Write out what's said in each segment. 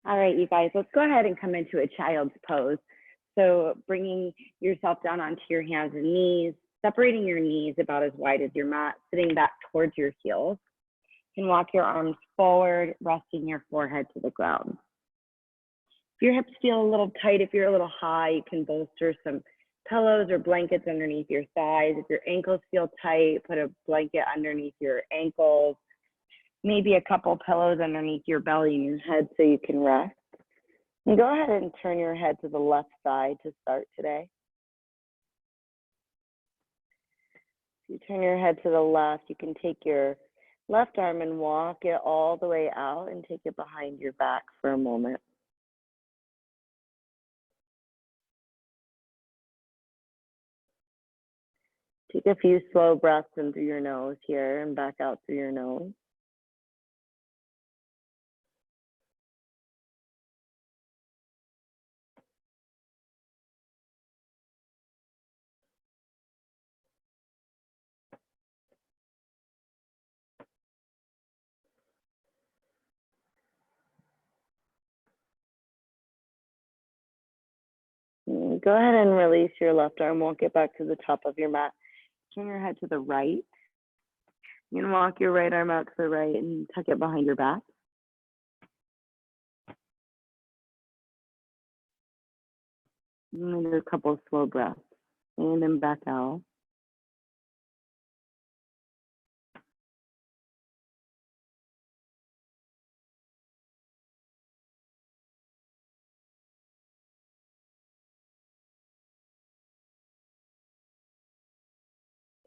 All right, you guys, let's go ahead and come into a child's pose. So bringing yourself down onto your hands and knees, separating your knees about as wide as your mat, sitting back towards your heels. You can walk your arms forward, resting your forehead to the ground. If your hips feel a little tight, if you're a little high, you can bolster some pillows or blankets underneath your thighs. If your ankles feel tight, put a blanket underneath your ankles. Maybe a couple pillows underneath your belly and your head so you can rest. And go ahead and turn your head to the left side to start today. If you turn your head to the left, you can take your left arm and walk it all the way out and take it behind your back for a moment. Take a few slow breaths in through your nose here and back out through your nose. Go ahead and release your left arm. Walk it back to the top of your mat. Turn your head to the right. You can walk your right arm out to the right and tuck it behind your back. And do a couple of slow breaths. And then back out.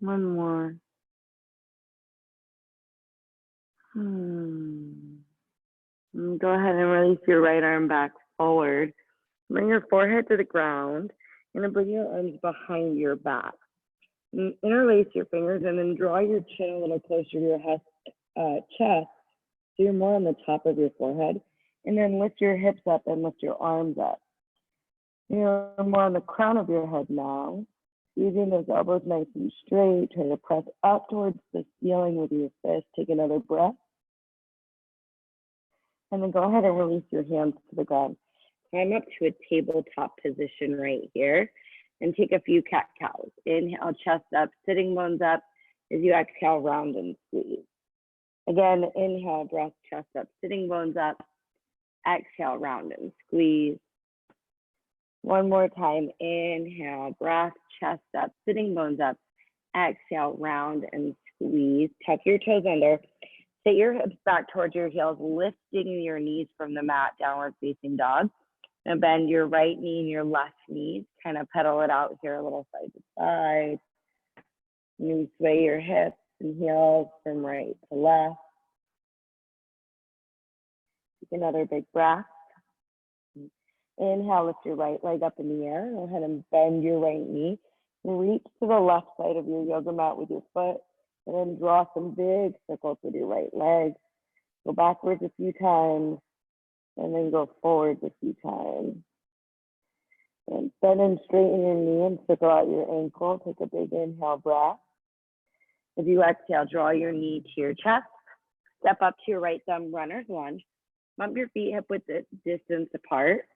One more. And go ahead and release your right arm back forward. Bring your forehead to the ground. You're going to bring your arms behind your back. And interlace your fingers and then draw your chin a little closer to your chest so you're more on the top of your forehead. And then lift your hips up and lift your arms up. You're more on the crown of your head now. Squeezing those elbows nice and straight. Try to press up towards the ceiling with your fist. Take another breath. And then go ahead and release your hands to the ground. Climb up to a tabletop position right here. And take a few cat-cows. Inhale, chest up, sitting bones up. As you exhale, round and squeeze. Again, inhale, breath, chest up, sitting bones up. Exhale, round and squeeze. One more time, inhale, breath, chest up, sitting bones up. Exhale, round and squeeze. Tuck your toes under. Sit your hips back towards your heels, lifting your knees from the mat, downward facing dog. And bend your right knee and your left knee. Kind of pedal it out here a little side to side. You sway your hips and heels from right to left. Take another big breath. Inhale, lift your right leg up in the air. Go ahead and bend your right knee. Reach to the left side of your yoga mat with your foot. And then draw some big circles with your right leg. Go backwards a few times. And then go forward a few times. And bend and straighten your knee and circle out your ankle. Take a big inhale breath. As you exhale, draw your knee to your chest. Step up to your right thumb, runner's lunge. Bump your feet hip width distance apart.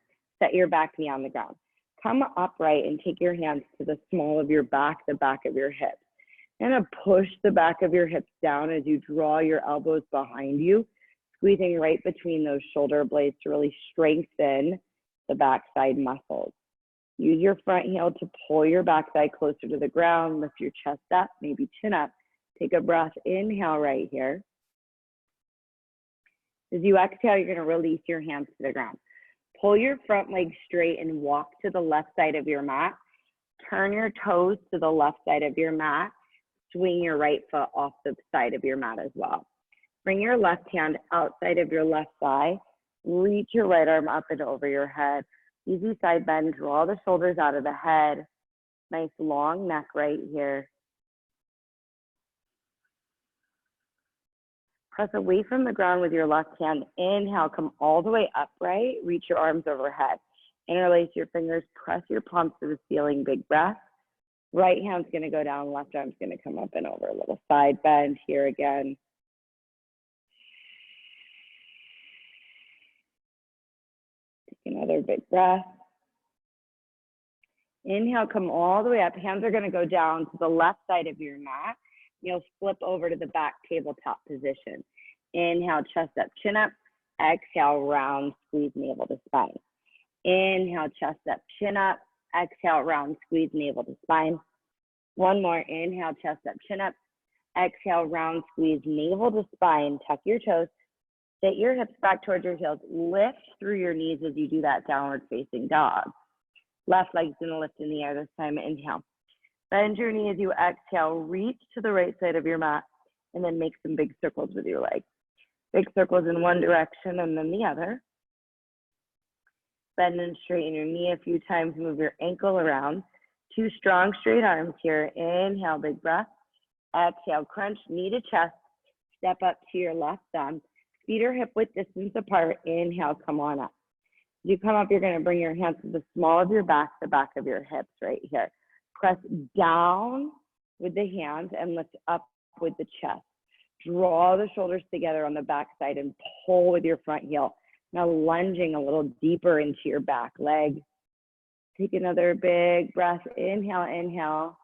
Set your back knee on the ground. Come upright and take your hands to the small of your back, the back of your hips. And push the back of your hips down as you draw your elbows behind you, squeezing right between those shoulder blades to really strengthen the backside muscles. Use your front heel to pull your backside closer to the ground. Lift your chest up, maybe chin up. Take a breath, inhale right here. As you exhale, you're gonna release your hands to the ground. Pull your front leg straight and walk to the left side of your mat. Turn your toes to the left side of your mat. Swing your right foot off the side of your mat as well. Bring your left hand outside of your left thigh. Reach your right arm up and over your head. Easy side bend, draw the shoulders out of the head. Nice long neck right here. Press away from the ground with your left hand. Inhale, come all the way upright. Reach your arms overhead. Interlace your fingers, press your palms to the ceiling, big breath. Right hand's gonna go down, left arm's gonna come up and over. A little side bend here again. another big breath. Inhale, come all the way up. Hands are going to go down to the left side of your mat. You'll flip over to the back tabletop position. Inhale, chest up, chin up. Exhale, round, squeeze navel to spine. Inhale, chest up, chin up. Exhale, round, squeeze navel to spine. One more. Inhale, chest up, chin up. Exhale, round, squeeze navel to spine. Tuck your toes. Sit your hips back towards your heels. Lift through your knees as you do that downward facing dog. Left leg's gonna lift in the air this time. Inhale. Bend your knee as you exhale. Reach to the right side of your mat and then make some big circles with your legs. Big circles in one direction and then the other. Bend and straighten your knee a few times. Move your ankle around. Two strong straight arms here. Inhale, big breath. Exhale, crunch knee to chest. Step up to your left thumb. Feet are hip width distance apart. Inhale, come on up. As you come up, you're going to bring your hands to the small of your back, the back of your hips right here. Press down with the hands and lift up with the chest. Draw the shoulders together on the back side and pull with your front heel. Now lunging a little deeper into your back leg. Take another big breath. Inhale, inhale.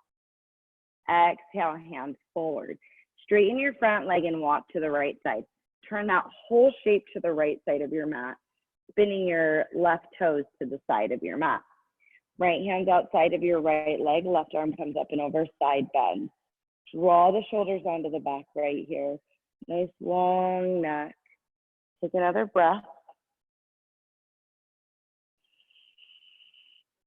Exhale, hands forward. Straighten your front leg and walk to the right side. Turn that whole shape to the right side of your mat, spinning your left toes to the side of your mat. Right hand's outside of your right leg, left arm comes up and over, side bend. Draw the shoulders onto the back right here. Nice long neck. Take another breath.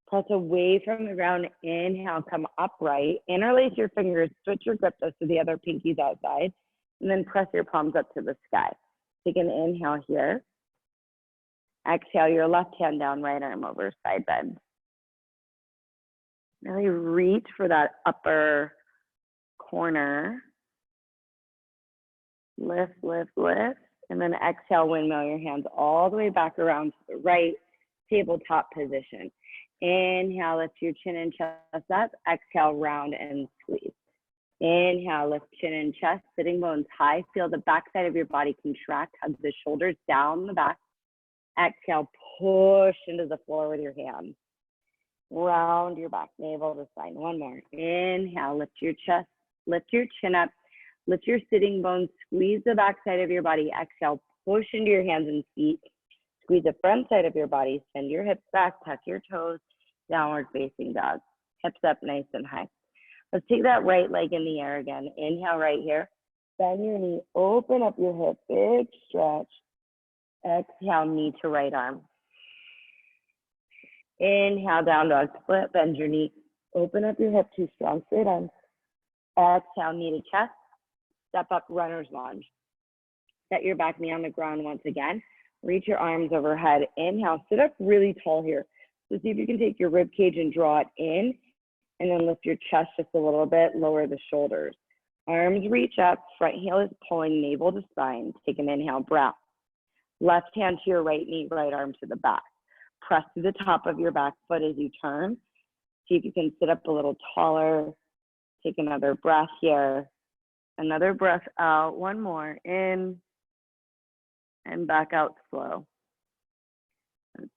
Press away from the ground. Inhale, come upright. Interlace your fingers, switch your grip so the other pinky's outside, and then press your palms up to the sky. Take an inhale here. Exhale, your left hand down, right arm over, side bend. Really reach for that upper corner. Lift, lift, lift. And then exhale, windmill your hands all the way back around to the right, tabletop position. Inhale, lift your chin and chest up. Exhale, round and squeeze. Inhale, lift chin and chest, sitting bones high. Feel the back side of your body contract. Hug the shoulders down the back. Exhale, push into the floor with your hands. Round your back, navel to spine. One more. Inhale, lift your chest, lift your chin up, lift your sitting bones, squeeze the back side of your body. Exhale, push into your hands and feet. Squeeze the front side of your body, send your hips back, tuck your toes, downward facing dog. Hips up nice and high. Let's take that right leg in the air again. Inhale right here. Bend your knee, open up your hip, big stretch. Exhale, knee to right arm. Inhale, down dog split, bend your knee, open up your hip, two strong straight arms. Exhale, knee to chest, step up, runner's lunge. Set your back knee on the ground once again. Reach your arms overhead. Inhale, sit up really tall here. So see if you can take your rib cage and draw it in, and then lift your chest just a little bit, lower the shoulders. Arms reach up, front heel is pulling, navel to spine. Take an inhale, breath. Left hand to your right knee, right arm to the back. Press to the top of your back foot as you turn. See if you can sit up a little taller. Take another breath here. Another breath out. One more. In and back out slow.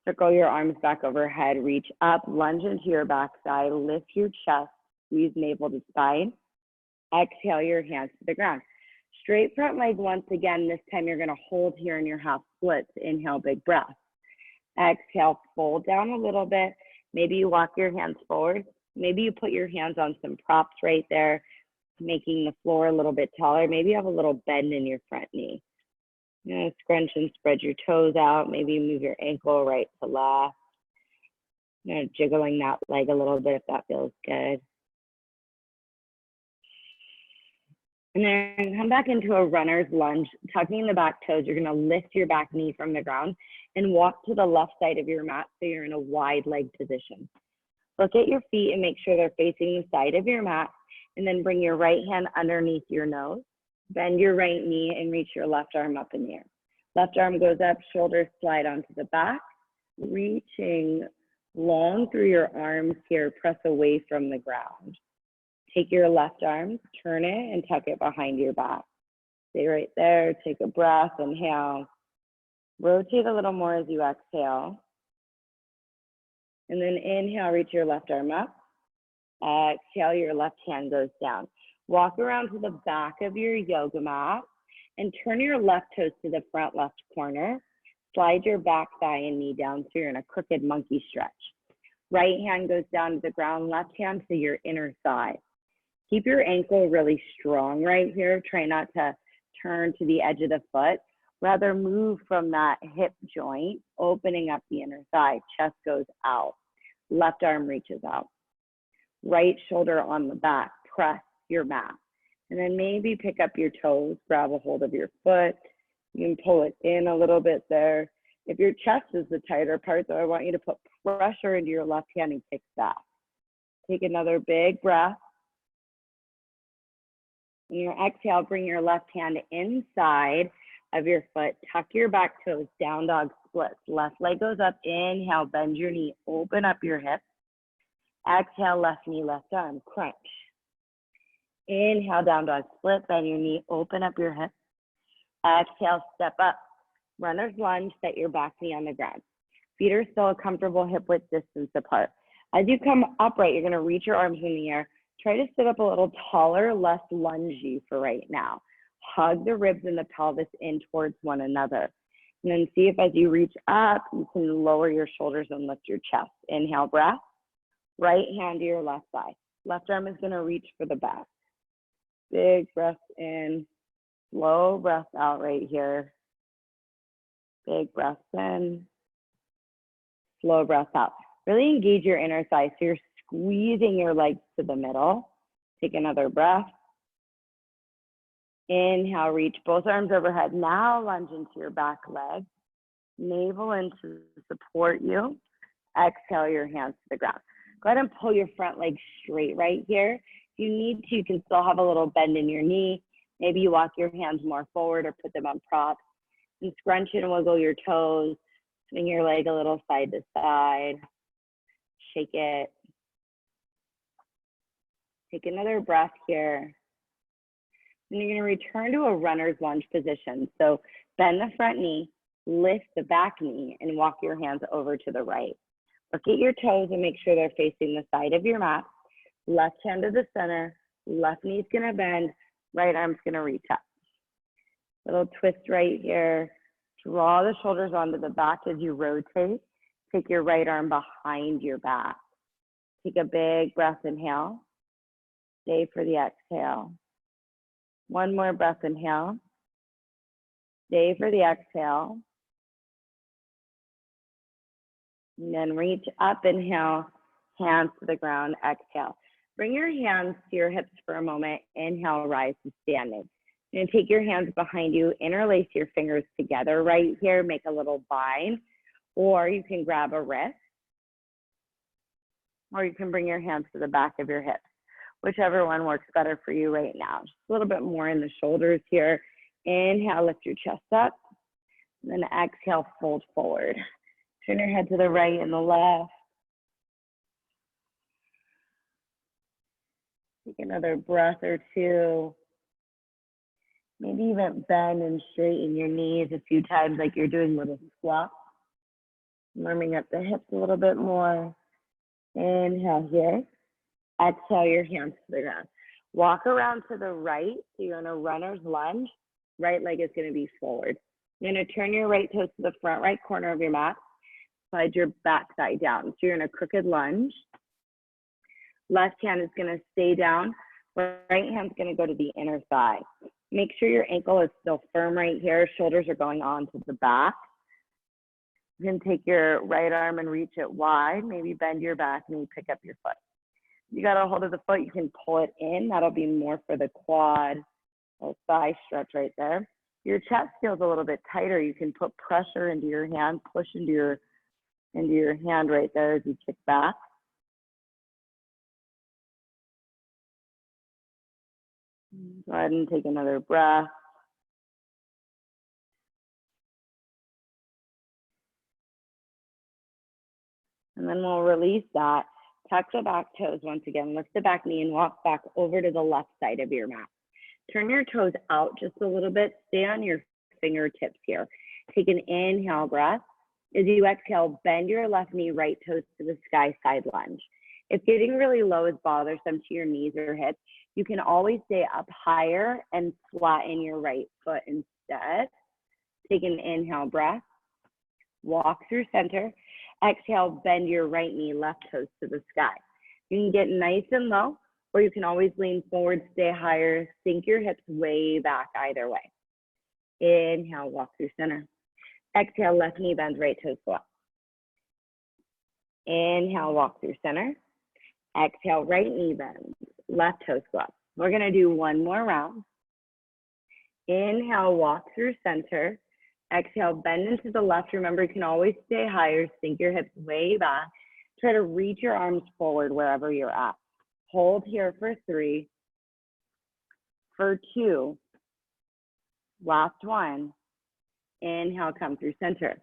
Circle your arms back overhead. Reach up, lunge into your backside. Lift your chest. Squeeze navel to spine. Exhale your hands to the ground. Straight front leg once again. This time you're going to hold here in your half splits. Inhale, big breath. Exhale, fold down a little bit. Maybe you walk your hands forward. Maybe you put your hands on some props right there, making the floor a little bit taller. Maybe you have a little bend in your front knee. You know, scrunch and spread your toes out. Maybe you move your ankle right to left. You know, jiggling that leg a little bit if that feels good. And then come back into a runner's lunge, tucking the back toes. You're going to lift your back knee from the ground and walk to the left side of your mat so you're in a wide leg position. Look at your feet and make sure they're facing the side of your mat, and then bring your right hand underneath your nose. Bend your right knee and reach your left arm up in the air. Left arm goes up, shoulders slide onto the back, reaching long through your arms here, press away from the ground. Take your left arm, turn it, and tuck it behind your back. Stay right there, take a breath, inhale. Rotate a little more as you exhale. And then inhale, reach your left arm up. Exhale, your left hand goes down. Walk around to the back of your yoga mat and turn your left toes to the front left corner. Slide your back thigh and knee down so you're in a crooked monkey stretch. Right hand goes down to the ground, left hand to your inner thigh. Keep your ankle really strong right here. Try not to turn to the edge of the foot. Rather move from that hip joint, opening up the inner thigh. Chest goes out. Left arm reaches out. Right shoulder on the back. Press your mat. And then maybe pick up your toes, grab a hold of your foot. You can pull it in a little bit there. If your chest is the tighter part, though, I want you to put pressure into your left hand and kick back. Take another big breath. In your exhale, bring your left hand inside of your foot. Tuck your back toes, down dog splits. Left leg goes up. Inhale, bend your knee, open up your hip. Exhale, left knee, left arm, crunch. Inhale, down dog split, bend your knee, open up your hip. Exhale, step up. Runner's lunge, set your back knee on the ground. Feet are still a comfortable hip width distance apart. As you come upright, you're gonna reach your arms in the air. Try to sit up a little taller, less lungy for right now. Hug the ribs and the pelvis in towards one another. And then see if as you reach up, you can lower your shoulders and lift your chest. Inhale, breath. Right hand to your left thigh. Left arm is gonna reach for the back. Big breath in, slow breath out right here. Big breath in, slow breath out. Really engage your inner thigh. So you're squeezing your legs to the middle. Take another breath. Inhale, reach both arms overhead. Now lunge into your back leg. Navel in to support you. Exhale your hands to the ground. Go ahead and pull your front leg straight right here. If you need to, you can still have a little bend in your knee. Maybe you walk your hands more forward or put them on props. And scrunch and wiggle your toes. Swing your leg a little side to side. Shake it. Take another breath here. And you're gonna return to a runner's lunge position. So bend the front knee, lift the back knee, and walk your hands over to the right. Look at your toes and make sure they're facing the side of your mat. Left hand to the center, left knee's gonna bend, right arm's gonna reach up. Little twist right here. Draw the shoulders onto the back as you rotate. Take your right arm behind your back. Take a big breath, inhale. Stay for the exhale. One more breath, inhale. Stay for the exhale. And then reach up, inhale, hands to the ground, exhale. Bring your hands to your hips for a moment. Inhale, rise to standing. And take your hands behind you, interlace your fingers together right here, make a little bind, or you can grab a wrist, or you can bring your hands to the back of your hips, whichever one works better for you right now. Just a little bit more in the shoulders here. Inhale, lift your chest up, and then exhale, fold forward. Turn your head to the right and the left. Take another breath or two. Maybe even bend and straighten your knees a few times like you're doing little squats. Warming up the hips a little bit more. Inhale here. Exhale your hands to the ground. Walk around to the right. So you're in a runner's lunge. Right leg is going to be forward. You're going to turn your right toes to the front right corner of your mat. Slide your back thigh down. So you're in a crooked lunge. Left hand is going to stay down. Right hand's going to go to the inner thigh. Make sure your ankle is still firm right here. Shoulders are going on to the back. You can take your right arm and reach it wide. Maybe bend your back knee, pick up your foot. You got a hold of the foot, you can pull it in. That'll be more for the quad or thigh stretch right there. Your chest feels a little bit tighter. You can put pressure into your hand, push into your hand right there as you kick back. Go ahead and take another breath. And then we'll release that. Tuck the back toes once again. Lift the back knee and walk back over to the left side of your mat. Turn your toes out just a little bit. Stay on your fingertips here. Take an inhale breath. As you exhale, bend your left knee, right toes to the sky, side lunge. If getting really low is bothersome to your knees or hips, you can always stay up higher and flatten your right foot instead. Take an inhale breath. Walk through center. Exhale, bend your right knee, left toes to the sky. You can get nice and low, or you can always lean forward, stay higher, sink your hips way back either way. Inhale, walk through center. Exhale, left knee bends, right toes go up. Inhale, walk through center. Exhale, right knee bends, left toes go up. We're gonna do one more round. Inhale, walk through center. Exhale, bend into the left. Remember, you can always stay higher, sink your hips way back. Try to reach your arms forward wherever you're at. Hold here for 3, for 2, last one. Inhale, come through center.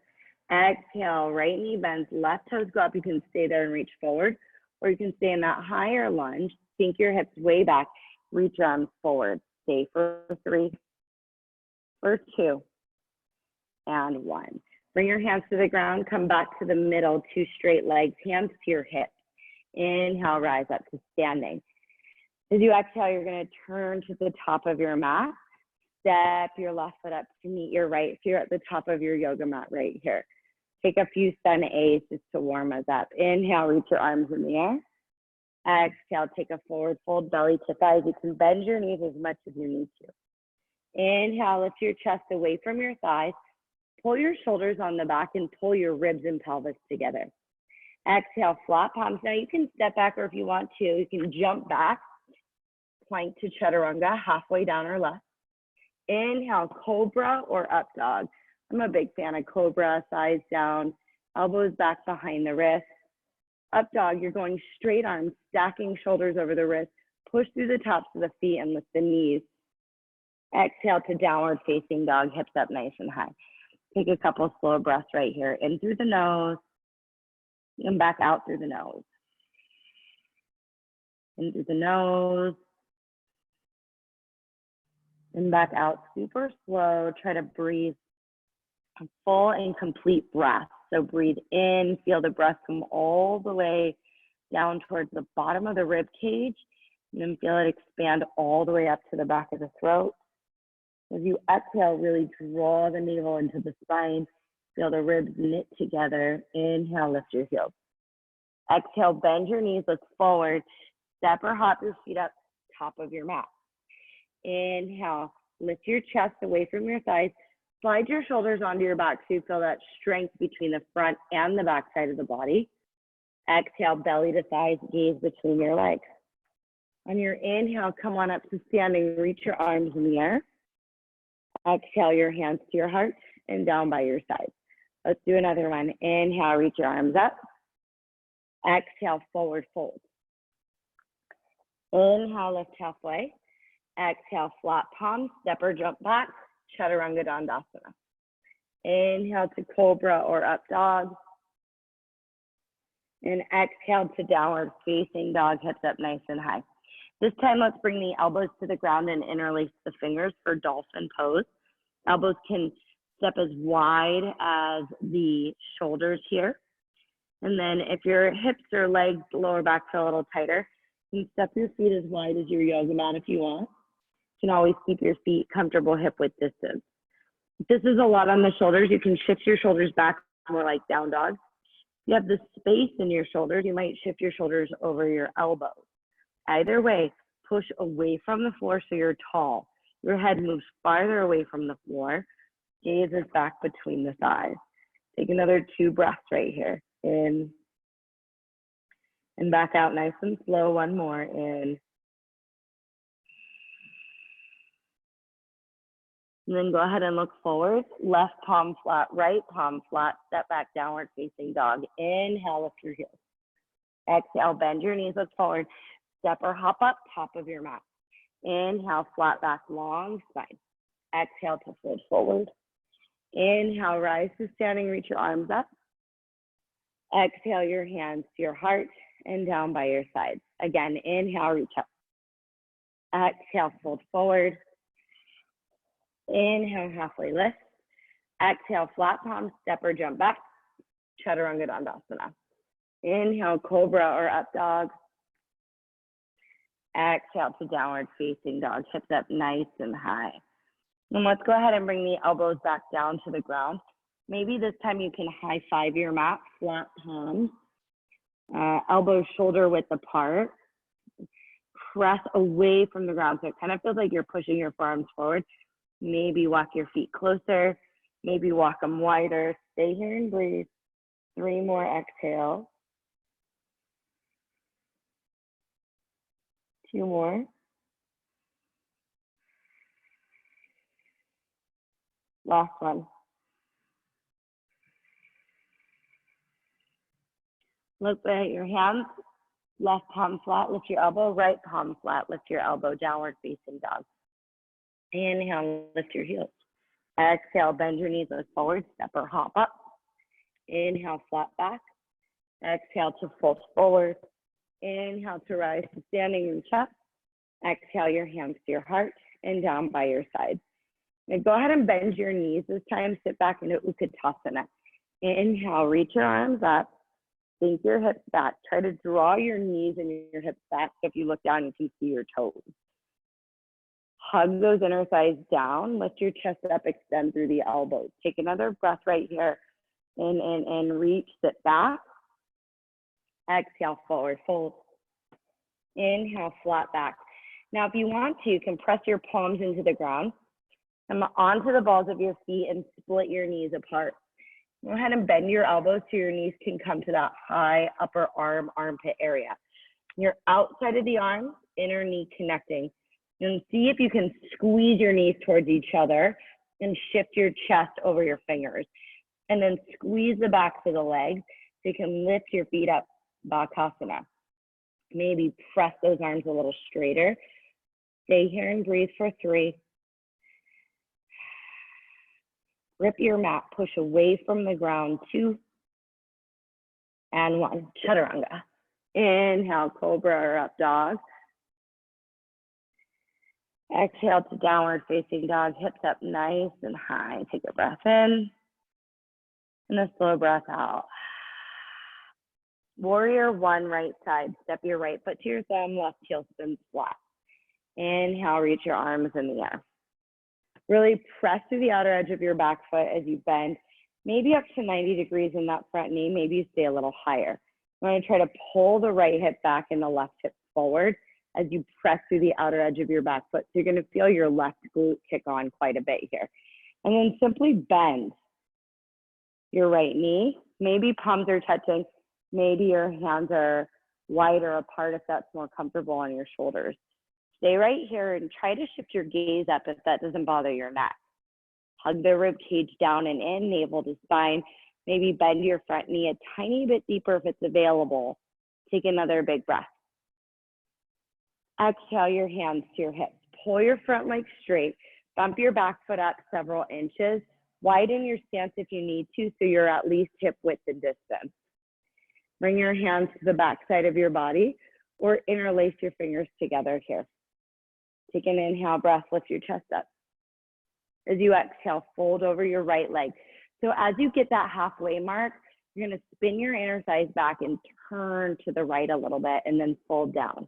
Exhale, right knee bends, left toes go up. You can stay there and reach forward, or you can stay in that higher lunge, sink your hips way back, reach your arms forward. Stay for 3, for 2, and 1. Bring your hands to the ground, come back to the middle, 2 straight legs, hands to your hips. Inhale, rise up to standing. As you exhale, you're gonna turn to the top of your mat. Step your left foot up to meet your right. So you're at the top of your yoga mat right here. Take a few sun A's just to warm us up. Inhale, reach your arms in the air. Exhale, take a forward fold, belly to thighs. You can bend your knees as much as you need to. Inhale, lift your chest away from your thighs. Pull your shoulders on the back and pull your ribs and pelvis together. Exhale, flat palms. Now you can step back, or if you want to, you can jump back, plank to Chaturanga, halfway down or left. Inhale, cobra or up dog. I'm a big fan of cobra, thighs down, elbows back behind the wrist. Up dog, you're going straight arms, stacking shoulders over the wrist. Push through the tops of the feet and lift the knees. Exhale to downward facing dog, hips up nice and high. Take a couple slow breaths right here. In through the nose and back out through the nose. In through the nose and back out super slow. Try to breathe a full and complete breath. So breathe in, feel the breath come all the way down towards the bottom of the rib cage, and then feel it expand all the way up to the back of the throat. As you exhale, really draw the navel into the spine. Feel the ribs knit together. Inhale, lift your heels. Exhale, bend your knees, look forward. Step or hop your feet up, top of your mat. Inhale, lift your chest away from your thighs. Slide your shoulders onto your back so you feel that strength between the front and the back side of the body. Exhale, belly to thighs, gaze between your legs. On your inhale, come on up to standing, reach your arms in the air. Exhale, your hands to your heart and down by your side. Let's do another one. Inhale, reach your arms up. Exhale, forward fold. Inhale, lift halfway. Exhale, flat palms, step or jump back, Chaturanga Dandasana. Inhale to cobra or up dog. And exhale to downward facing dog, hips up nice and high. This time, let's bring the elbows to the ground and interlace the fingers for Dolphin Pose. Elbows can step as wide as the shoulders here. And then if your hips or legs, lower back feel a little tighter, you can step your feet as wide as your yoga mat if you want. You can always keep your feet comfortable hip width distance. If this is a lot on the shoulders, you can shift your shoulders back more like down dog. If you have the space in your shoulders, you might shift your shoulders over your elbows. Either way, push away from the floor so you're tall. Your head moves farther away from the floor. Gaze is back between the thighs. Take another 2 breaths right here. In and back out nice and slow. One more. In. And then go ahead and look forward. Left palm flat, right palm flat. Step back, downward facing dog. Inhale, lift your heels. Exhale, bend your knees, look forward. Step or hop up, top of your mat. Inhale, flat back, long spine. Exhale to fold forward. Inhale, rise to standing, reach your arms up. Exhale, your hands to your heart and down by your sides. Again, inhale, reach up. Exhale, fold forward. Inhale, halfway lift. Exhale, flat palms, step or jump back. Chaturanga Dandasana. Inhale, Cobra or Up Dog. Exhale to Downward Facing Dog. Hips up nice and high. And let's go ahead and bring the elbows back down to the ground. Maybe this time you can high five your mat, flat palms, elbows shoulder width apart. Press away from the ground. So it kind of feels like you're pushing your forearms forward. Maybe walk your feet closer. Maybe walk them wider. Stay here and breathe. 3 more exhales. 2 more. Last one. Look at your hands. Left palm flat, lift your elbow. Right palm flat, lift your elbow. Downward Facing Dog. Inhale, lift your heels. Exhale, bend your knees, look forward, step or hop up. Inhale, flat back. Exhale to fold forward. Inhale to rise to standing and chest. Exhale, your hands to your heart and down by your side. Now go ahead and bend your knees this time. Sit back into Utkatasana. Inhale, reach your arms up. Sink your hips back. Try to draw your knees and your hips back. So if you look down, you can see your toes. Hug those inner thighs down. Lift your chest up. Extend through the elbows. Take another breath right here. In, reach, sit back. Exhale, forward fold. Inhale, flat back. Now, if you want to, you can press your palms into the ground. Come onto the balls of your feet and split your knees apart. Go ahead and bend your elbows so your knees can come to that high upper arm, armpit area. You're outside of the arms, inner knee connecting. And see if you can squeeze your knees towards each other and shift your chest over your fingers. And then squeeze the backs of the legs so you can lift your feet up, Bakasana. Maybe press those arms a little straighter. Stay here and breathe for 3. Grip your mat, push away from the ground, 2 and 1. Chaturanga. Inhale, Cobra or Up Dog. Exhale to Downward Facing Dog, hips up nice and high. Take a breath in and a slow breath out. Warrior 1, right side. Step your right foot to your thumb, left heel spins flat. Inhale, reach your arms in the air. Really press through the outer edge of your back foot as you bend, maybe up to 90 degrees in that front knee. Maybe you stay a little higher. I'm going to try to pull the right hip back and the left hip forward as you press through the outer edge of your back foot. So you're going to feel your left glute kick on quite a bit here. And then simply bend your right knee. Maybe palms are touching. Maybe your hands are wider apart if that's more comfortable on your shoulders. Stay right here and try to shift your gaze up if that doesn't bother your neck. Hug the rib cage down and in, navel to spine. Maybe bend your front knee a tiny bit deeper if it's available. Take another big breath. Exhale your hands to your hips. Pull your front leg straight. Bump your back foot up several inches. Widen your stance if you need to so you're at least hip width and distance. Bring your hands to the back side of your body or interlace your fingers together here. Take an inhale breath, lift your chest up. As you exhale, fold over your right leg. So as you get that halfway mark, you're going to spin your inner thighs back and turn to the right a little bit and then fold down.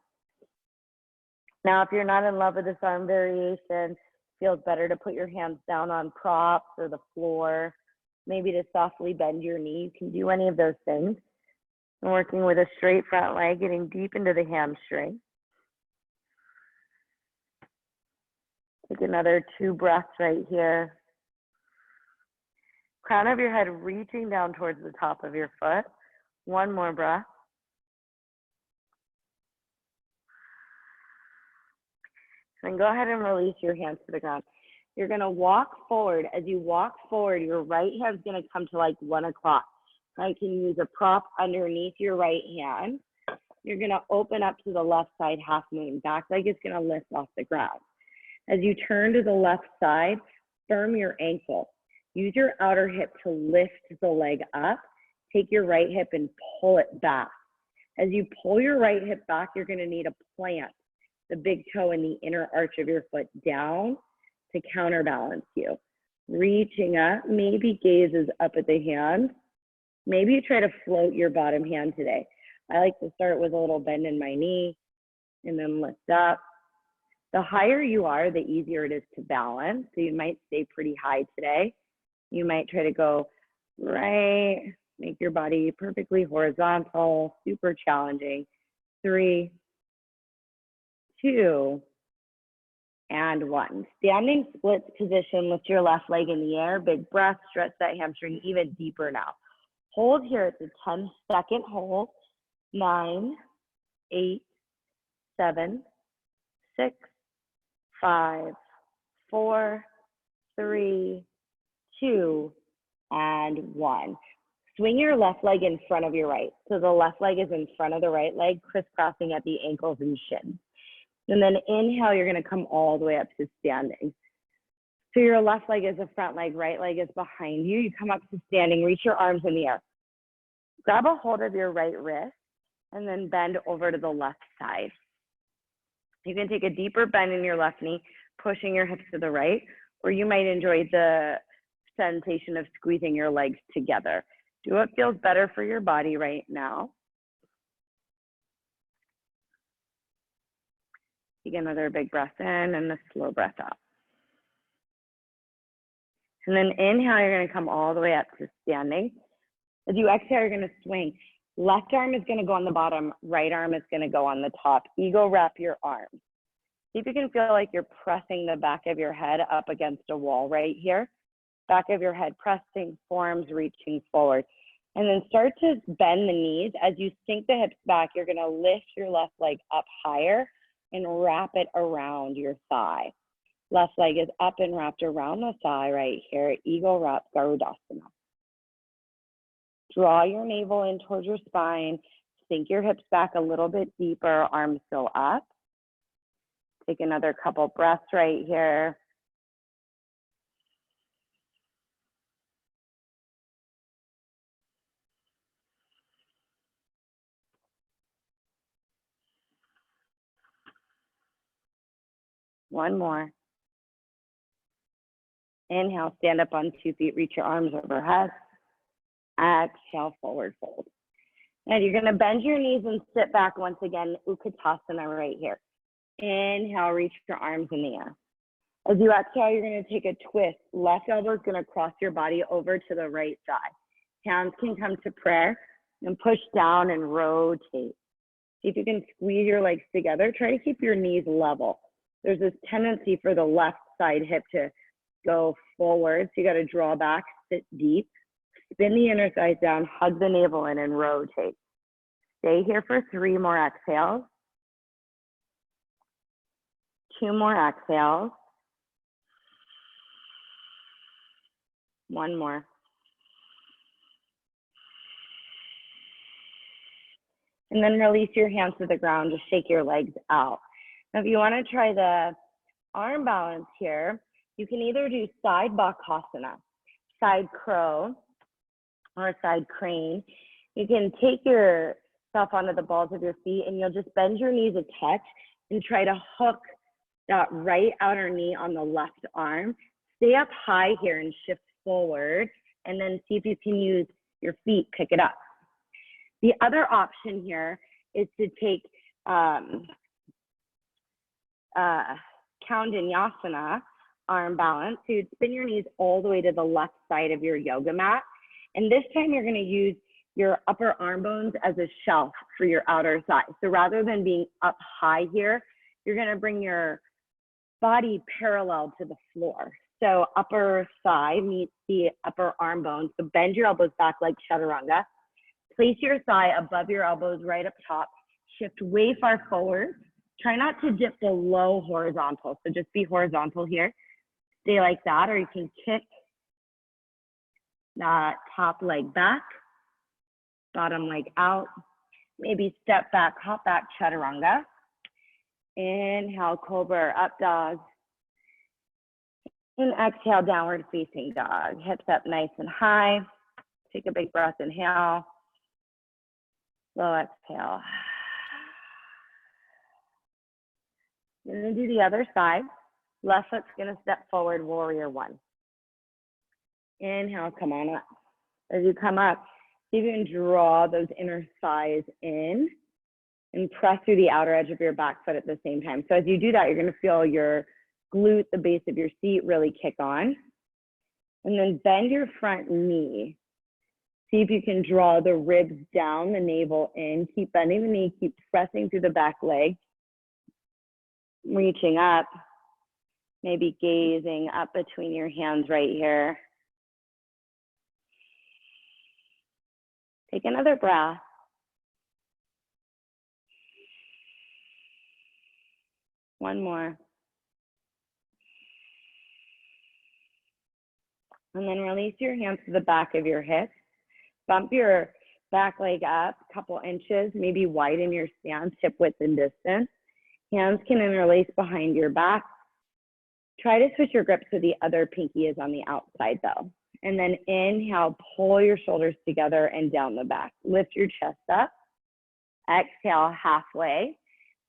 Now, if you're not in love with this arm variation, feels better to put your hands down on props or the floor, maybe to softly bend your knee. You can do any of those things. I'm working with a straight front leg, getting deep into the hamstring. Take another 2 breaths right here. Crown of your head reaching down towards the top of your foot. 1 more breath. And go ahead and release your hands to the ground. You're going to walk forward. As you walk forward, your right hand's going to come to like 1 o'clock. You can use a prop underneath your right hand. You're going to open up to the left side, half moon. Back leg is going to lift off the ground. As you turn to the left side, firm your ankle. Use your outer hip to lift the leg up. Take your right hip and pull it back. As you pull your right hip back, you're going to need to plant the big toe and the inner arch of your foot down to counterbalance you. Reaching up, maybe gaze is up at the hand. Maybe you try to float your bottom hand today. I like to start with a little bend in my knee and then lift up. The higher you are, the easier it is to balance. So you might stay pretty high today. You might try to go right, make your body perfectly horizontal, super challenging. 3, 2, and 1. Standing splits position, lift your left leg in the air, big breath, stretch that hamstring even deeper now. Hold here, it's a 10-second hold. 9, 8, 7, 6, 5, 4, 3, 2, and 1. Swing your left leg in front of your right. So the left leg is in front of the right leg, crisscrossing at the ankles and shins. And then inhale, you're going to come all the way up to standing. So your left leg is the front leg, right leg is behind you. You come up to standing, reach your arms in the air. Grab a hold of your right wrist and then bend over to the left side. You can take a deeper bend in your left knee, pushing your hips to the right, or you might enjoy the sensation of squeezing your legs together. Do what feels better for your body right now. Take another big breath in and a slow breath out. And then inhale, you're going to come all the way up to standing. As you exhale, you're going to swing. Left arm is going to go on the bottom, right arm is going to go on the top. Ego wrap your arms. See if you can feel like you're pressing the back of your head up against a wall right here. Back of your head pressing, forearms reaching forward. And then start to bend the knees. As you sink the hips back, you're going to lift your left leg up higher and wrap it around your thigh. Left leg is up and wrapped around the thigh right here. Ego wrap Garudasana. Draw your navel in towards your spine. Sink your hips back a little bit deeper. Arms go up. Take another couple breaths right here. One more. Inhale, stand up on 2 feet, reach your arms overhead. Exhale, forward fold. And you're gonna bend your knees and sit back once again, Utkatasana right here. Inhale, reach your arms in the air. As you exhale, you're gonna take a twist. Left elbow is gonna cross your body over to the right side. Hands can come to prayer and push down and rotate. See if you can squeeze your legs together. Try to keep your knees level. There's this tendency for the left side hip to go forward. So you got to draw back, sit deep, spin the inner thighs down, hug the navel in and rotate. Stay here for 3 more exhales. 2 more exhales. 1 more. And then release your hands to the ground, just shake your legs out. Now, if you want to try the arm balance here, you can either do side bakasana, side crow, or side crane. You can take yourself onto the balls of your feet and you'll just bend your knees a touch and try to hook that right outer knee on the left arm. Stay up high here and shift forward, and then see if you can use your feet, pick it up. The other option here is to take Koundinyasana Arm Balance. So you'd spin your knees all the way to the left side of your yoga mat. And this time you're going to use your upper arm bones as a shelf for your outer thigh. So rather than being up high here, you're going to bring your body parallel to the floor. So upper thigh meets the upper arm bone. So bend your elbows back like Chaturanga. Place your thigh above your elbows right up top. Shift way far forward. Try not to dip below horizontal. So just be horizontal here. Stay like that, or you can kick that top leg back, bottom leg out. Maybe step back, hop back, Chaturanga. Inhale, Cobra, up dog. And exhale, downward facing dog. Hips up nice and high. Take a big breath, inhale. Slow exhale. We're going to do the other side. Left foot's going to step forward, warrior 1. Inhale, come on up. As you come up, See if you can draw those inner thighs in and press through the outer edge of your back foot at the same time. So as you do that, you're gonna feel your glute, the base of your seat, really kick on. And then bend your front knee. See if you can draw the ribs down, the navel in. Keep bending the knee, keep pressing through the back leg. Reaching up, maybe gazing up between your hands right here. Take another breath. One more. And then release your hands to the back of your hips. Bump your back leg up a couple inches, maybe widen your stance, hip width and distance. Hands can interlace behind your back. Try to switch your grip so the other pinky is on the outside though. And then inhale, pull your shoulders together and down the back. Lift your chest up. Exhale, halfway.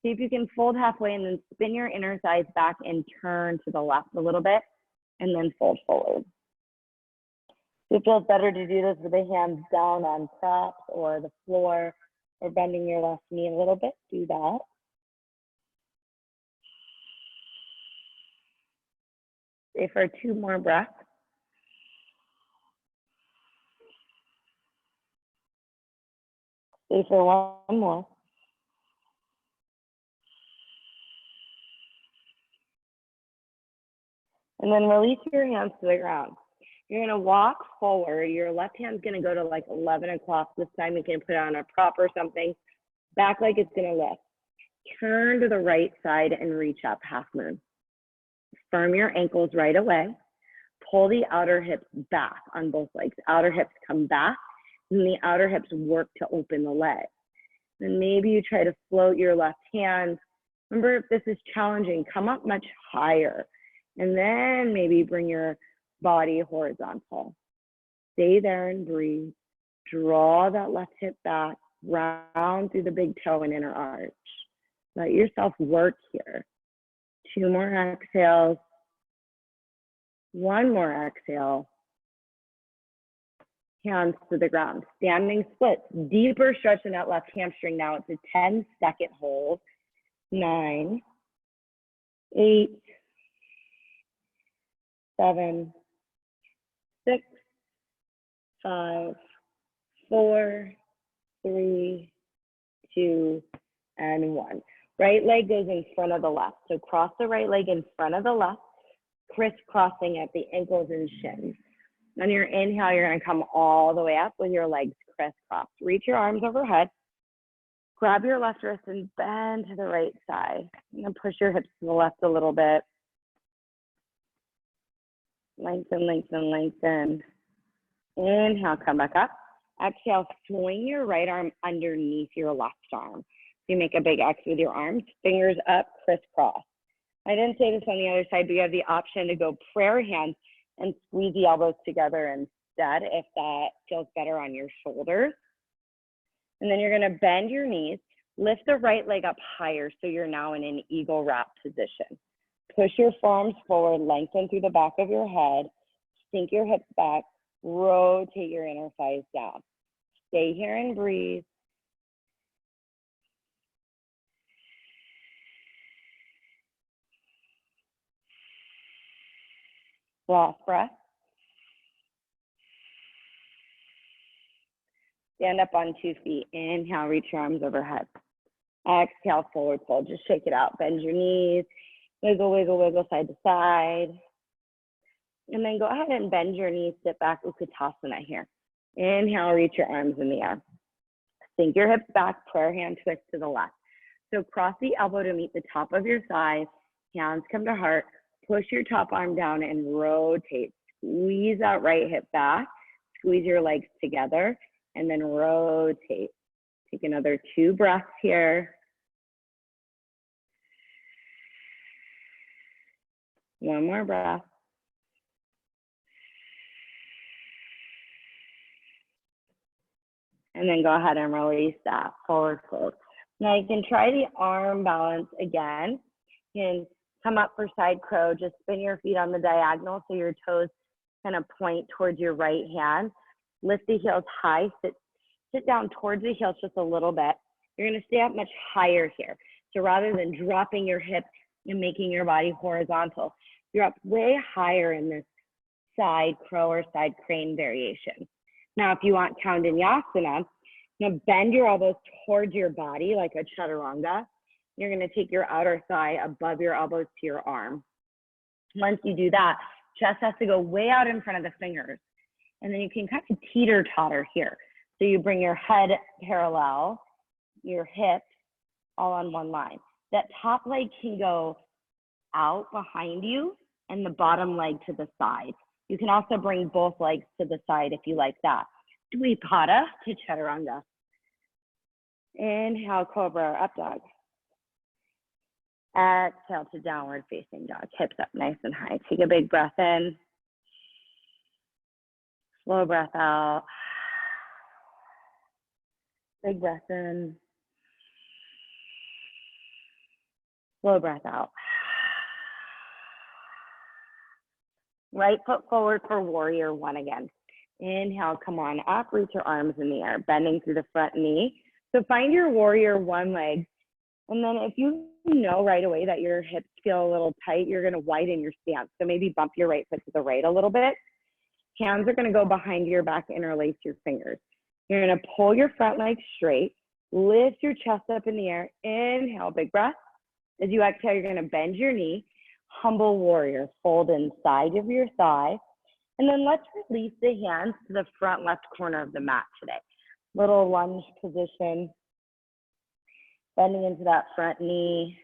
See if you can fold halfway and then spin your inner thighs back and turn to the left a little bit and then fold forward. If it feels better to do this with the hands down on props or the floor or bending your left knee a little bit, do that. Stay for 2 more breaths. Stay for 1 more. And then release your hands to the ground. You're gonna walk forward. Your left hand's gonna go to like 11 o'clock. This time you can put it on a prop or something. Back leg is gonna lift. Turn to the right side and reach up, half moon. Firm your ankles right away. Pull the outer hips back on both legs. Outer hips come back, and the outer hips work to open the leg. Then maybe you try to float your left hand. Remember, if this is challenging, come up much higher. And then maybe bring your body horizontal. Stay there and breathe. Draw that left hip back, round through the big toe and inner arch. Let yourself work here. 2 more exhales. 1 more exhale. Hands to the ground. Standing splits. Deeper stretch in that left hamstring now. It's a 10-second hold. 9, 8, 7, 6, 5, 4, 3, 2, and 1. Right leg goes in front of the left. So cross the right leg in front of the left, crisscrossing at the ankles and shins. On your inhale, you're gonna come all the way up with your legs crisscrossed. Reach your arms overhead. Grab your left wrist and bend to the right side. And then push your hips to the left a little bit. Lengthen, lengthen, lengthen. Inhale, come back up. Exhale, swing your right arm underneath your left arm. You make a big X with your arms, fingers up, crisscross. I didn't say this on the other side, but you have the option to go prayer hands and squeeze the elbows together instead if that feels better on your shoulders. And then you're gonna bend your knees, lift the right leg up higher so you're now in an eagle wrap position. Push your forearms forward, lengthen through the back of your head, sink your hips back, rotate your inner thighs down. Stay here and breathe. Last breath. Stand up on 2 feet. Inhale, reach your arms overhead. Exhale, forward fold. Just shake it out. Bend your knees. Wiggle, wiggle, wiggle side to side. And then go ahead and bend your knees, sit back, Utkatasana here. Inhale, reach your arms in the air. Sink your hips back, prayer hand twist to the left. So cross the elbow to meet the top of your thigh. Hands come to heart. Push your top arm down and rotate. Squeeze that right hip back. Squeeze your legs together and then rotate. Take another 2 breaths here. 1 more breath. And then go ahead and release that, forward fold. Now you can try the arm balance again. You can come up for side crow, just spin your feet on the diagonal so your toes kind of point towards your right hand. Lift the heels high, sit sit down towards the heels just a little bit. You're gonna stay up much higher here. So rather than dropping your hips and making your body horizontal, you're up way higher in this side crow or side crane variation. Now, if you want Koundinyasana, now bend your elbows towards your body like a Chaturanga. You're gonna take your outer thigh above your elbows to your arm. Once you do that, chest has to go way out in front of the fingers. And then you can kind of teeter-totter here. So you bring your head parallel, your hips all on one line. That top leg can go out behind you and the bottom leg to the side. You can also bring both legs to the side if you like that. Dvipada to Chaturanga. Inhale, Cobra, up dog. Exhale to downward facing dog. Hips up nice and high. Take a big breath in. Slow breath out. Big breath in. Slow breath out. Right foot forward for warrior one again. Inhale, come on up, reach your arms in the air, bending through the front knee. So find your warrior one leg. And then if you know right away that your hips feel a little tight, you're gonna widen your stance. So maybe bump your right foot to the right a little bit. Hands are gonna go behind your back, interlace your fingers. You're gonna pull your front leg straight, lift your chest up in the air, inhale, big breath. As you exhale, you're gonna bend your knee, humble warrior, fold inside of your thigh. And then let's release the hands to the front left corner of the mat today. Little lunge position, bending into that front knee.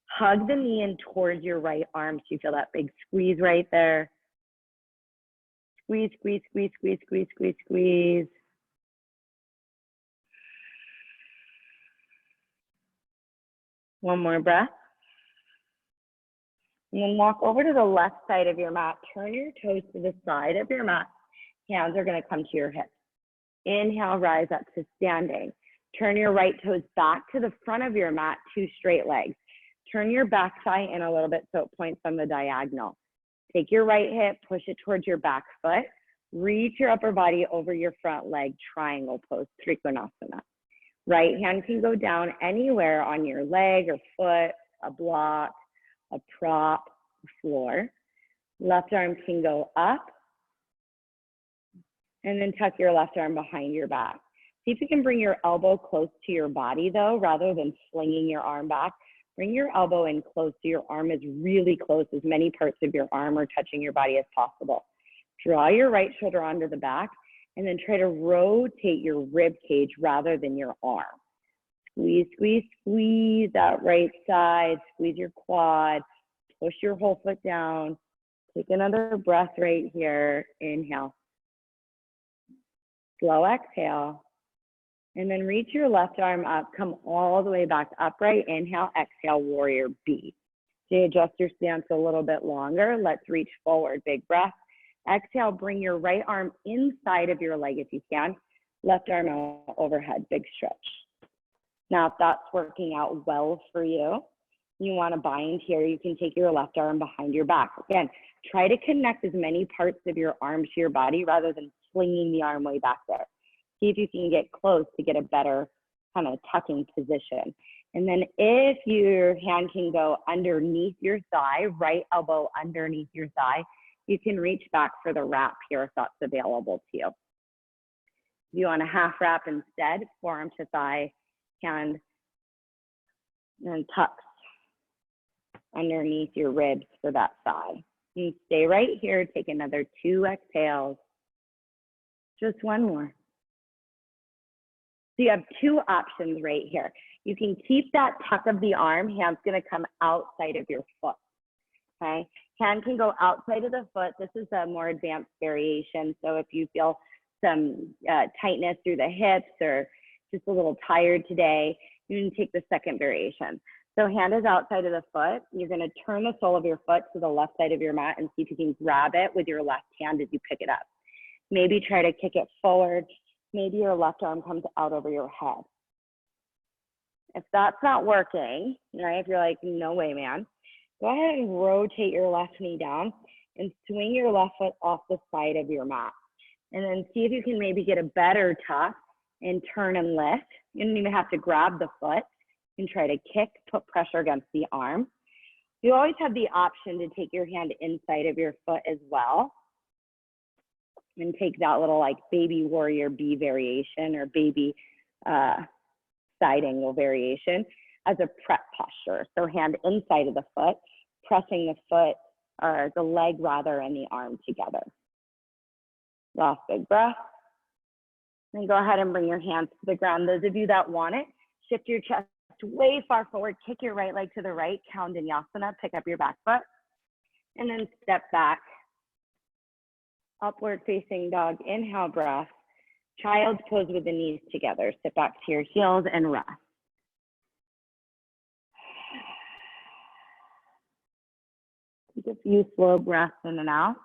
Hug the knee in towards your right arm so you feel that big squeeze right there. Squeeze, squeeze, squeeze, squeeze, squeeze, squeeze, squeeze. One more breath. And then walk over to the left side of your mat. Turn your toes to the side of your mat. Hands are gonna come to your hips. Inhale, rise up to standing. Turn your right toes back to the front of your mat, two straight legs. Turn your back thigh in a little bit so it points on the diagonal. Take your right hip, push it towards your back foot. Reach your upper body over your front leg, triangle pose, Trikonasana. Right hand can go down anywhere on your leg or foot, a block, a prop, floor. Left arm can go up. And then tuck your left arm behind your back. See if you can bring your elbow close to your body though, rather than flinging your arm back. Bring your elbow in close so your arm is really close, as many parts of your arm are touching your body as possible. Draw your right shoulder onto the back and then try to rotate your rib cage rather than your arm. Squeeze, squeeze, squeeze that right side, squeeze your quad, push your whole foot down. Take another breath right here. Inhale. Slow exhale. And then reach your left arm up, come all the way back upright. Inhale, exhale, warrior B. So you adjust your stance a little bit longer. Let's reach forward, big breath. Exhale, bring your right arm inside of your leg if you can. Left arm out overhead, big stretch. Now, if that's working out well for you, you want to bind here, you can take your left arm behind your back. Again, try to connect as many parts of your arm to your body rather than flinging the arm way back there. See if you can get close to get a better kind of tucking position. And then if your hand can go underneath your thigh, right elbow underneath your thigh, you can reach back for the wrap here if that's available to you. If you want a half wrap instead, forearm to thigh, hand and tucks underneath your ribs for that thigh. You stay right here, take another 2 exhales. Just one more. So you have 2 options right here. You can keep that tuck of the arm, hand's gonna come outside of your foot, okay? Hand can go outside of the foot. This is a more advanced variation. So if you feel some tightness through the hips or just a little tired today, you can take the second variation. So hand is outside of the foot. You're gonna turn the sole of your foot to the left side of your mat and see if you can grab it with your left hand as you pick it up. Maybe try to kick it forward. Maybe your left arm comes out over your head. If that's not working, right, if you're like, no way, man, go ahead and rotate your left knee down and swing your left foot off the side of your mat. And then see if you can maybe get a better tuck and turn and lift. You don't even have to grab the foot. You can try to kick, put pressure against the arm. You always have the option to take your hand inside of your foot as well and take that little like baby warrior B variation or baby side angle variation as a prep posture. So hand inside of the foot, pressing the foot or the leg rather and the arm together. Last big breath. Then go ahead and bring your hands to the ground. Those of you that want it, shift your chest way far forward, kick your right leg to the right, Koundinyasana, pick up your back foot, and then step back. Upward facing dog, inhale, breath. Child's pose with the knees together. Sit back to your heels and rest. Take a few slow breaths in and out.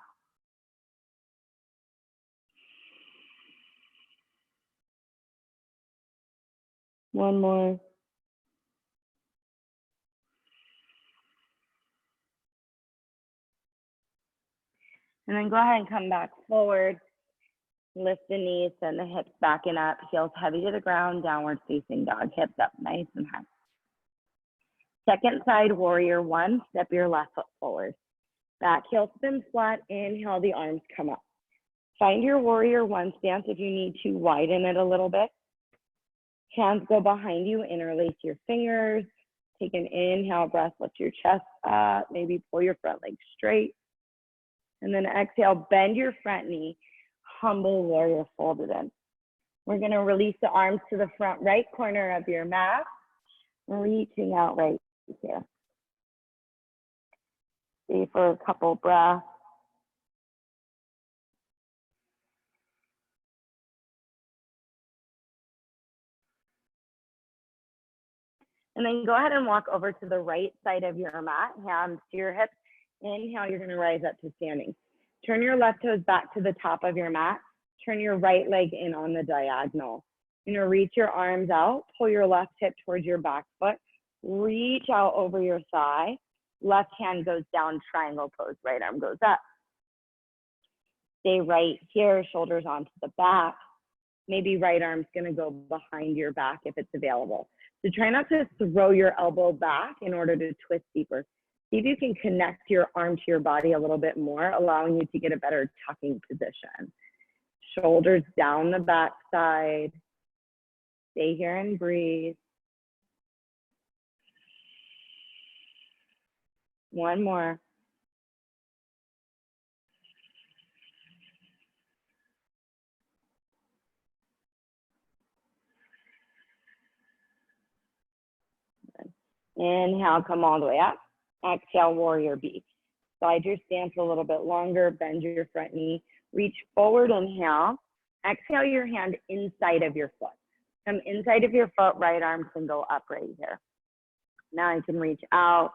One more. And then go ahead and come back forward. Lift the knees, send the hips back and up. Heels heavy to the ground, downward facing dog. Hips up nice and high. Second side, warrior one. Step your left foot forward. Back heel spin flat. Inhale, the arms come up. Find your warrior one stance if you need to widen it a little bit. Hands go behind you, interlace your fingers. Take an inhale breath, lift your chest up. Maybe pull your front leg straight. And then exhale, bend your front knee. Humble warrior folded in. We're going to release the arms to the front right corner of your mat, reaching out right here. Stay for a couple breaths. And then go ahead and walk over to the right side of your mat, hands to your hips. Inhale, you're going to rise up to standing. Turn your left toes back to the top of your mat. Turn your right leg in on the diagonal. You're going to reach your arms out. Pull your left hip towards your back foot. Reach out over your thigh. Left hand goes down, triangle pose. Right arm goes up. Stay right here, shoulders onto the back. Maybe right arm's going to go behind your back if it's available. So try not to throw your elbow back in order to twist deeper. See if you can connect your arm to your body a little bit more, allowing you to get a better tucking position. Shoulders down the back side. Stay here and breathe. One more. Inhale, come all the way up. Exhale, warrior B. Slide your stance a little bit longer, bend your front knee, reach forward, inhale. Exhale your hand inside of your foot. Come inside of your foot, right arm can go up right here. Now you can reach out,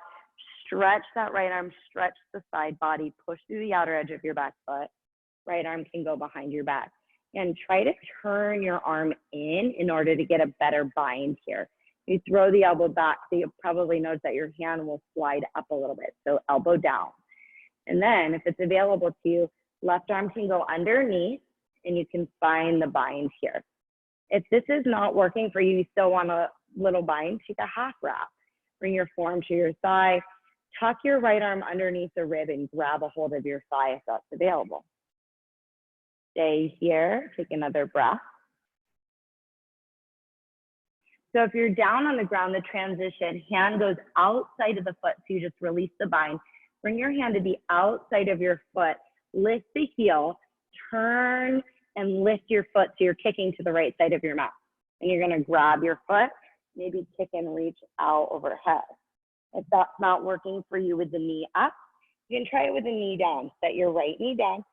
stretch that right arm, stretch the side body, push through the outer edge of your back foot. Right arm can go behind your back. And try to turn your arm in order to get a better bind here. You throw the elbow back, so you'll probably notice that your hand will slide up a little bit. So elbow down. And then if it's available to you, left arm can go underneath and you can find the bind here. If this is not working for you, you still want a little bind, take a half wrap. Bring your forearm to your thigh, tuck your right arm underneath the rib and grab a hold of your thigh if that's available. Stay here, take another breath. So if you're down on the ground, the transition, hand goes outside of the foot, so you just release the bind. Bring your hand to the outside of your foot, lift the heel, turn and lift your foot so you're kicking to the right side of your mat. And you're gonna grab your foot, maybe kick and reach out overhead. If that's not working for you with the knee up, you can try it with the knee down. Set your right knee down,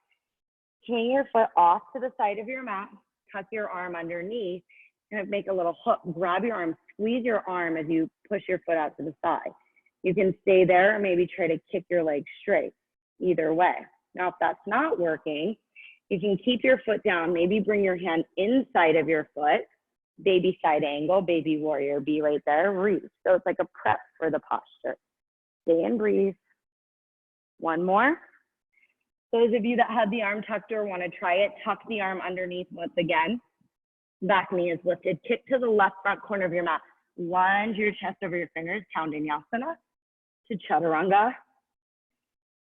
swing your foot off to the side of your mat, tuck your arm underneath, and make a little hook. Grab your arm, squeeze your arm as you push your foot out to the side. You can stay there or maybe try to kick your leg straight, either way. Now, if that's not working, you can keep your foot down, maybe bring your hand inside of your foot, baby side angle, baby warrior B right there, reach. So it's like a prep for the posture. Stay and breathe. One more. Those of you that have the arm tucked or want to try it, tuck the arm underneath once again. Back knee is lifted. Kick to the left front corner of your mat. Lunge your chest over your fingers. Koundinyasana to Chaturanga.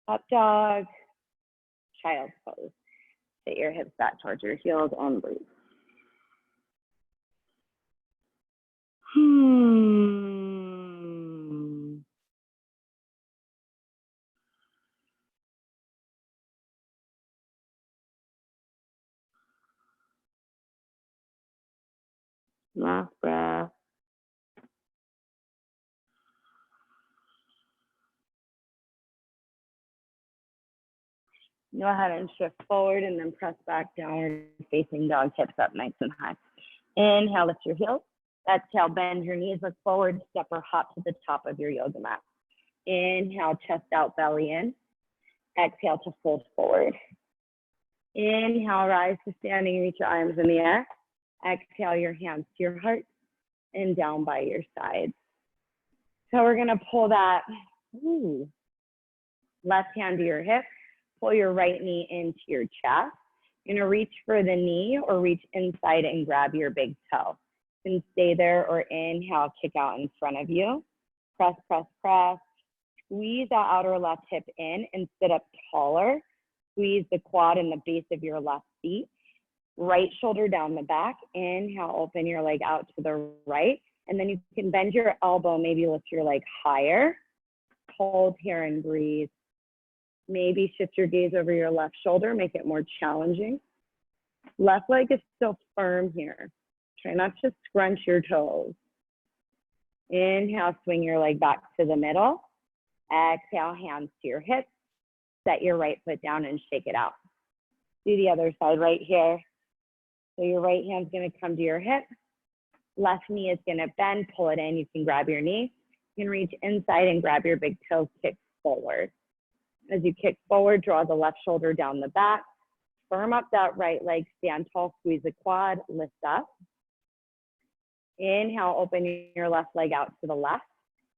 Up dog. Child's pose. Sit your hips back towards your heels and breathe. Last breath. Go ahead and shift forward and then press back, downward facing dog, hips up nice and high. Inhale, lift your heels. Exhale, bend your knees, look forward, step or hop to the top of your yoga mat. Inhale, chest out, belly in. Exhale to fold forward. Inhale, rise to standing, reach your arms in the air. Exhale, your hands to your heart and down by your sides. So we're gonna pull that left hand to your hip, pull your right knee into your chest. You're gonna reach for the knee or reach inside and grab your big toe. You can stay there or inhale, kick out in front of you. Press, press, press. Squeeze that outer left hip in and sit up taller. Squeeze the quad and the base of your left feet. Right shoulder down the back. Inhale, open your leg out to the right. And then you can bend your elbow, maybe lift your leg higher. Hold here and breathe. Maybe shift your gaze over your left shoulder, make it more challenging. Left leg is still firm here. Try not to scrunch your toes. Inhale, swing your leg back to the middle. Exhale, hands to your hips. Set your right foot down and shake it out. Do the other side right here. So your right hand's gonna come to your hip. Left knee is gonna bend, pull it in. You can grab your knee. You can reach inside and grab your big toe, kick forward. As you kick forward, draw the left shoulder down the back. Firm up that right leg, stand tall, squeeze the quad, lift up. Inhale, open your left leg out to the left.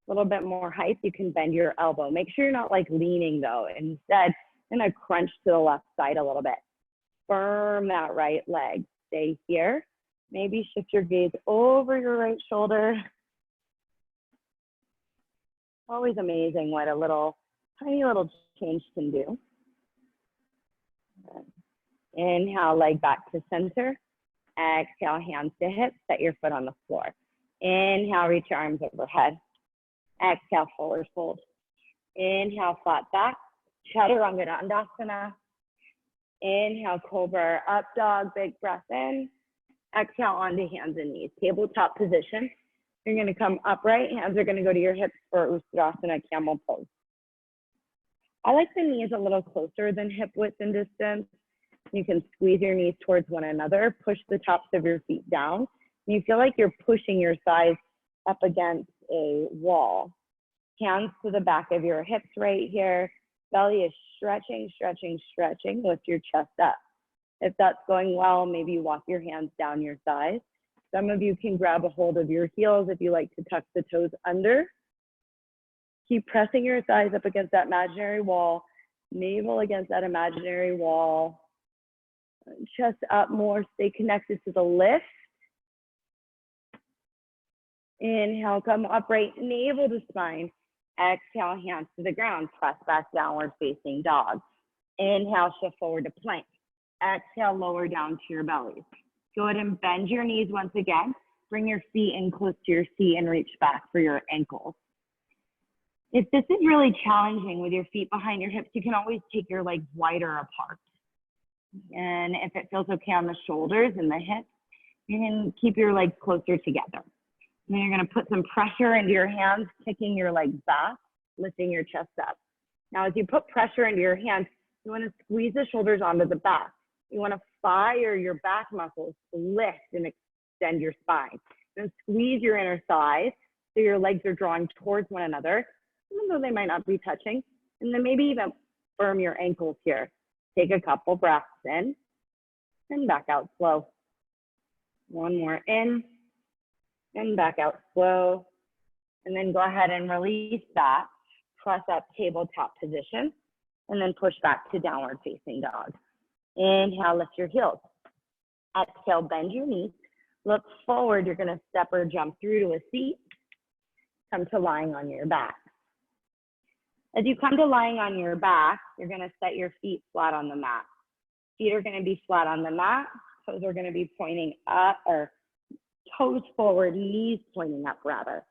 A little bit more height, you can bend your elbow. Make sure you're not like leaning though. Instead, gonna crunch to the left side a little bit. Firm that right leg, stay here. Maybe shift your gaze over your right shoulder. Always amazing what a little, tiny little change can do. Inhale, leg back to center. Exhale, hands to hips, set your foot on the floor. Inhale, reach your arms overhead. Exhale, forward fold. Inhale, flat back. Chaturanga Dandasana. Inhale, cobra, up dog, big breath in. Exhale, onto hands and knees. Tabletop position. You're gonna come upright, hands are gonna go to your hips for Tadasana, Camel Pose. I like the knees a little closer than hip width and distance. You can squeeze your knees towards one another, push the tops of your feet down. You feel like you're pushing your thighs up against a wall. Hands to the back of your hips right here. Belly is stretching, stretching, stretching. Lift your chest up. If that's going well, maybe you walk your hands down your thighs. Some of you can grab a hold of your heels if you like to tuck the toes under. Keep pressing your thighs up against that imaginary wall, navel against that imaginary wall. Chest up more, stay connected to the lift. Inhale, come upright, navel to spine. Exhale, hands to the ground, press back, downward facing dog. Inhale, shift forward to plank. Exhale, lower down to your belly. Go ahead and bend your knees once again. Bring your feet in close to your seat and reach back for your ankles. If this is really challenging with your feet behind your hips, you can always take your legs wider apart. And if it feels okay on the shoulders and the hips, you can keep your legs closer together. And then you're gonna put some pressure into your hands, kicking your legs back, lifting your chest up. Now, as you put pressure into your hands, you wanna squeeze the shoulders onto the back. You wanna fire your back muscles to lift and extend your spine. And squeeze your inner thighs so your legs are drawing towards one another, even though they might not be touching. And then maybe even firm your ankles here. Take a couple breaths in and back out slow. One more in and back out slow. And then go ahead and release that. Press up tabletop position and then push back to downward facing dog. Inhale, lift your heels. Exhale, bend your knees. Look forward, you're gonna step or jump through to a seat. Come to lying on your back. As you come to lying on your back, you're gonna set your feet flat on the mat. Feet are gonna be flat on the mat, toes are gonna be pointing up, or toes forward, knees pointing up rather.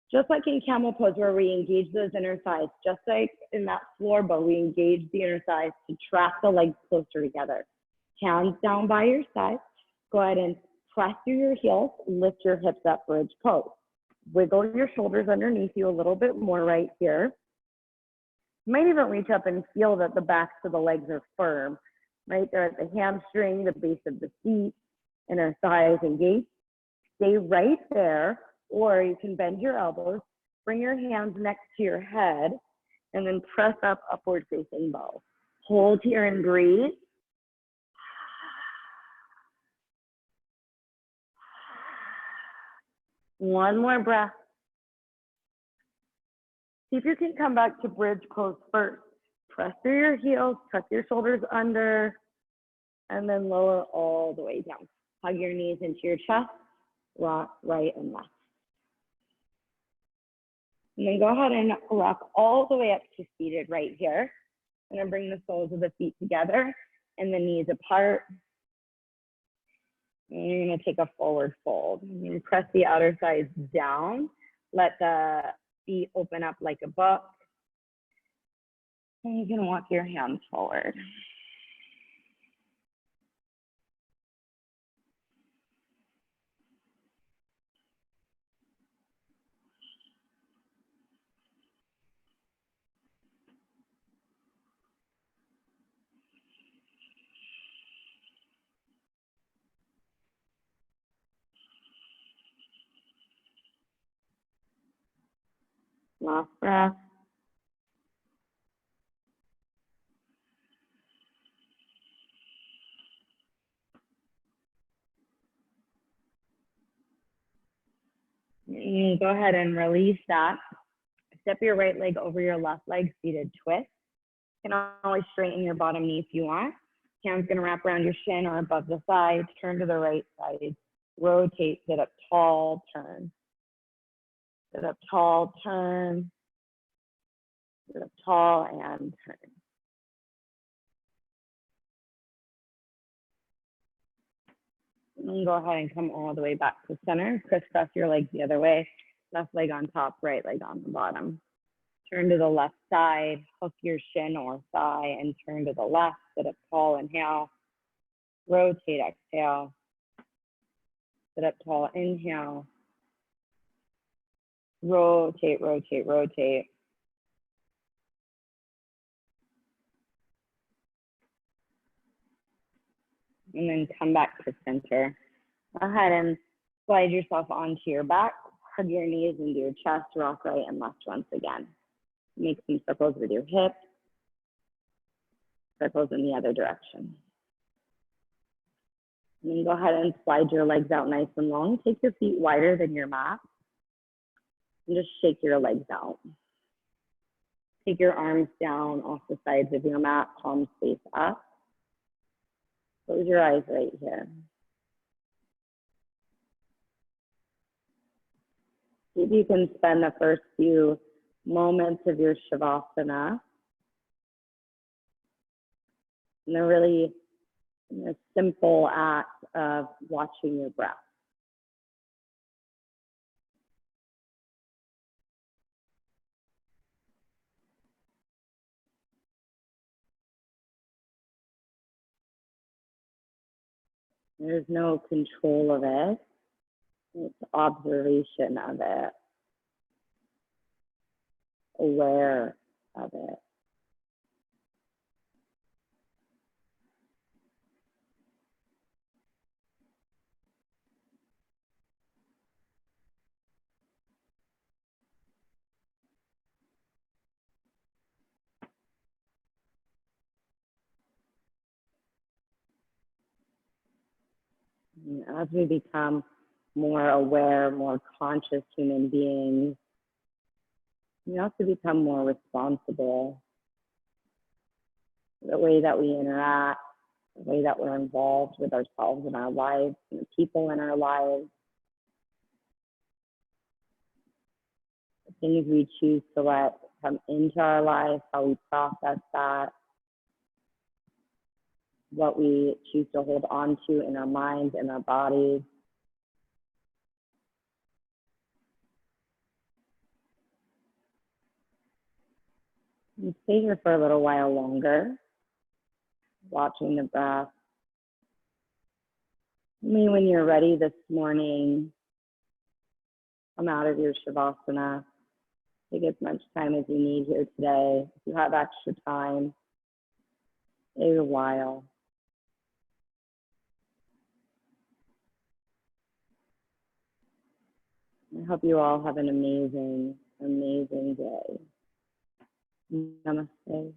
Just like in camel pose where we engage those inner thighs, just like in that floor bow, we engage the inner thighs to trap the legs closer together. Hands down by your side. Go ahead and press through your heels, lift your hips up, bridge pose. Wiggle your shoulders underneath you a little bit more right here. You might even reach up and feel that the backs of the legs are firm, right there at the hamstring, the base of the feet, inner thighs engaged. Stay right there, or you can bend your elbows, bring your hands next to your head, and then press up, upward facing bow. Hold here and breathe. One more breath. See if you can come back to bridge pose first. Press through your heels, tuck your shoulders under, and then lower all the way down. Hug your knees into your chest, rock right and left. And then go ahead and rock all the way up to seated right here. And then bring the soles of the feet together and the knees apart. And you're gonna take a forward fold. You're gonna press the outer thighs down. Let the feet open up like a book. And you can walk your hands forward. Last breath. And go ahead and release that. Step your right leg over your left leg, seated twist. You can always straighten your bottom knee if you want. Hands gonna wrap around your shin or above the thigh. Turn to the right side. Rotate, sit up tall, turn. Sit up tall, turn. Sit up tall and turn. And then go ahead and come all the way back to center. Crisscross your legs the other way. Left leg on top, right leg on the bottom. Turn to the left side, hook your shin or thigh and turn to the left. Sit up tall, inhale. Rotate, exhale. Sit up tall, inhale. Rotate, rotate, rotate. And then come back to center. Go ahead and slide yourself onto your back. Hug your knees into your chest, rock right and left once again. Make some circles with your hips. Circles in the other direction. And then go ahead and slide your legs out nice and long. Take your feet wider than your mat. And just shake your legs out. Take your arms down off the sides of your mat, palms face up. Close your eyes right here. See if you can spend the first few moments of your Shavasana in a really simple act of watching your breath. There's no control of it. It's observation of it. Aware of it. And as we become more aware, more conscious human beings, we also become more responsible for the way that we interact, the way that we're involved with ourselves and our lives, and the people in our lives, the things we choose to let come into our life, how we process that, what we choose to hold on to in our minds and our bodies. And stay here for a little while longer, watching the breath. Maybe when you're ready this morning, come out of your Shavasana. Take as much time as you need here today. If you have extra time, stay a while. I hope you all have an amazing, amazing day. Namaste.